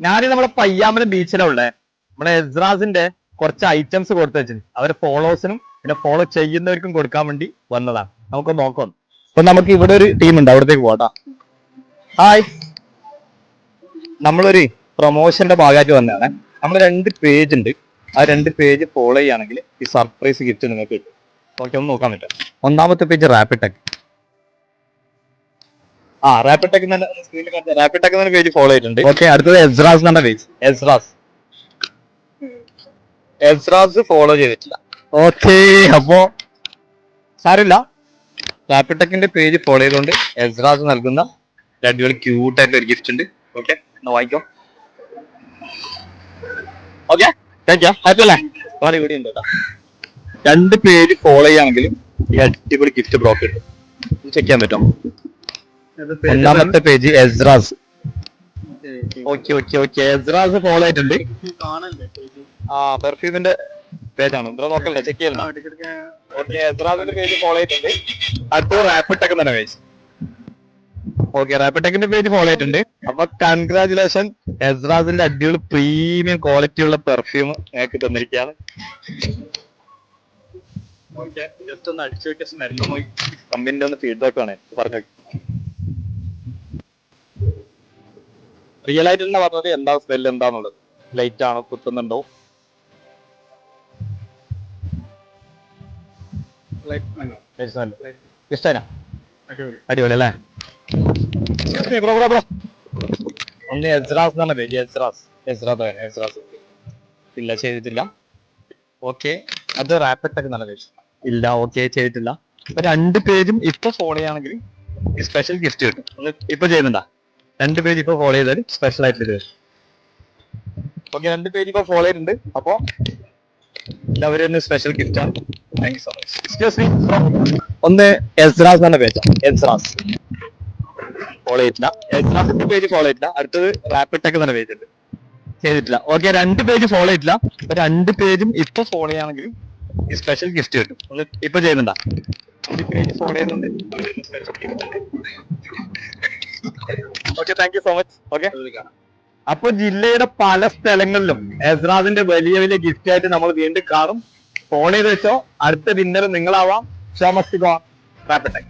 ഞാന് നമ്മളെ പയ്യാമ്പലം ബീച്ചിലുള്ള നമ്മളെ എസ്രാസിന്റെ കുറച്ച് ഐറ്റംസ് കൊടുത്തു വെച്ചിട്ടുണ്ട്. അവരെ ഫോളോവേഴ്സിനും പിന്നെ ഫോളോ ചെയ്യുന്നവർക്കും കൊടുക്കാൻ വേണ്ടി വന്നതാണ്. നമുക്ക് നോക്കാം. അപ്പൊ നമുക്ക് ഇവിടെ ഒരു ടീം ഉണ്ട്, അവിടത്തേക്ക് പോട്ടാ. ഹായ്, നമ്മളൊരു പ്രൊമോഷന്റെ ഭാഗമായിട്ട് വന്നതാണ്. നമ്മൾ 2 പേജ് ഉണ്ട്, ആ 2 പേജ് ഫോളോ ചെയ്യുകയാണെങ്കിൽ ഈ സർപ്രൈസ് ഗിഫ്റ്റ് നിങ്ങൾക്ക് കിട്ടും. ഓക്കെ, ഒന്ന് നോക്കാൻ പറ്റും. ഒന്നാമത്തെ page rapid tech. Rapid tech സ്ക്രീനിൽ കാണിച്ച റാപ്പിഡ് ടെക് എന്ന പേജ് ഫോളോ ചെയ്തിട്ടുണ്ട്. ഓക്കെ, അടുത്തത് എസ്രാസ് എന്ന പേജ്. എസ്രാസ് ഫോളോ ചെയ്തിട്ടില്ല. ഓക്കെ, അപ്പോ സാരമില്ല, റാപ്പിഡ് ടെക്കിന്റെ പേജ് ഫോളോ ചെയ്തുകൊണ്ട് എസ്രാസ് നൽകുന്ന അടിപൊളി ക്യൂട്ടായിട്ട് ഒരു ഗിഫ്റ്റ് ഉണ്ട്. ഓക്കെ, ഒന്ന് വായിക്കോ. Okay, thank you. ഹാപ്പി അല്ലേ? ഇവിടെ ഉണ്ട് കേട്ടോ. 2 പേജ് ഫോളോ ചെയ്യുകയാണെങ്കിൽ ഈ അടിപൊളി ഗിഫ്റ്റ് ബ്ലോക്ക് കിട്ടും. ചെക്ക് ചെയ്യാൻ പറ്റും. ഒന്നാമത്തെ പേജ് എസ്രാസ്. ഓക്കെ, എസ്രാസ് ഫോളോ ആയിട്ടുണ്ട്. പെർഫ്യൂമിന്റെ പേജാണ്, ഇവിടെ നോക്കല്ലേ, ചെക്ക് ചെയ്യണം. ഓക്കെ, എസ്രാസിന്റെ പേജ് ഫോളോ ആയിട്ടുണ്ട്. അടുത്ത റാപ്പിഡ് ടെക് തന്നെ പേജ്. ഓക്കെ, റാപ്പിഡ് ടെക്കിന്റെ പേജ് ഫോളോ ആയിട്ടുണ്ട്. അപ്പൊ കൺഗ്രാചുലേഷൻ, എസ്രാസിന്റെ അടിപൊളി പ്രീമിയം ക്വാളിറ്റി ഉള്ള പെർഫ്യൂം ഞങ്ങൾക്ക് തന്നിരിക്കുകയാണ്. ജസ്റ്റ് ഒന്ന് അടിച്ചു വെച്ച സ്മെല്ല് പോയി കമ്പനിന്റെ ഒന്ന് ഫീഡ്ബാക്ക് ആണ് പറഞ്ഞു. റിയൽ ആയിട്ട് തന്നെ പറഞ്ഞത് എന്താ സ്മെല്ല് എന്താന്നുള്ളത്. ലൈറ്റ് ആണോ, കുത്തുന്നുണ്ടോ? ഇഷ്ടനാ? അടിപൊളി അല്ലേ? ഒന്ന് എസ്രാസ് എന്നാണ് പേജ്. എസ്രാസ് ഇല്ല, ചെയ്തിട്ടില്ല. ഓക്കെ, അത് റാപ്പിഡ് ടെക് എന്നാണ് പേജ്. ഇല്ല, ഓക്കെ, ചെയ്തിട്ടില്ല. അപ്പൊ 2 പേജും ഇപ്പൊ ഫോളോ ചെയ്യുകയാണെങ്കിൽ സ്പെഷ്യൽ ഗിഫ്റ്റ് കിട്ടും. ഇപ്പൊ ചെയ്യുന്നുണ്ടാ? 2 പേജ് ഇപ്പൊ ഫോളോ ചെയ്താൽ സ്പെഷ്യൽ ആയിട്ട്. ഓക്കെ, 2 പേജ് ഇപ്പൊ ഫോളോ ചെയ്തിട്ടുണ്ട്. അപ്പൊ എല്ലാവരും സ്പെഷ്യൽ ഗിഫ്റ്റ് ആണ്. Thank you so much. Excuse me, ഒന്ന് എസ്രാസ് എന്ന പേജ്. എസ്രാസ് ഫോളോ ചെയ്തിട്ടില്ല. എസ്രാസിന്റെ പേജ് ഫോളോ ചെയ്തിട്ടില്ല. അടുത്തത് റാപ്പിഡ് ടെക് എന്ന പേജ് ഉണ്ട്, ചെയ്തിട്ടില്ല. ഓക്കെ, 2 പേജ് ഫോളോ ചെയ്തിട്ടില്ല. അപ്പൊ 2 പേജും ഇപ്പൊ ഫോളോ ചെയ്യുകയാണെങ്കിൽ ഈ സ്പെഷ്യൽ ഗിഫ്റ്റ് കിട്ടും. ഇപ്പൊ ചെയ്യുന്നുണ്ടാ? 2 പേജ് ഫോളോ ചെയ്യുന്നുണ്ട്. Okay, thank you so much. Okay, അപ്പൊ ജില്ലയുടെ പല സ്ഥലങ്ങളിലും എസ്രാസിന്റെ വലിയ വലിയ ഗിഫ്റ്റ് ആയിട്ട് നമ്മൾ വീണ്ടും കാണും. ഫോൺ ചെയ്ത് വെച്ചോ, അടുത്ത വിന്നർ നിങ്ങളാവാം. Rapid tech.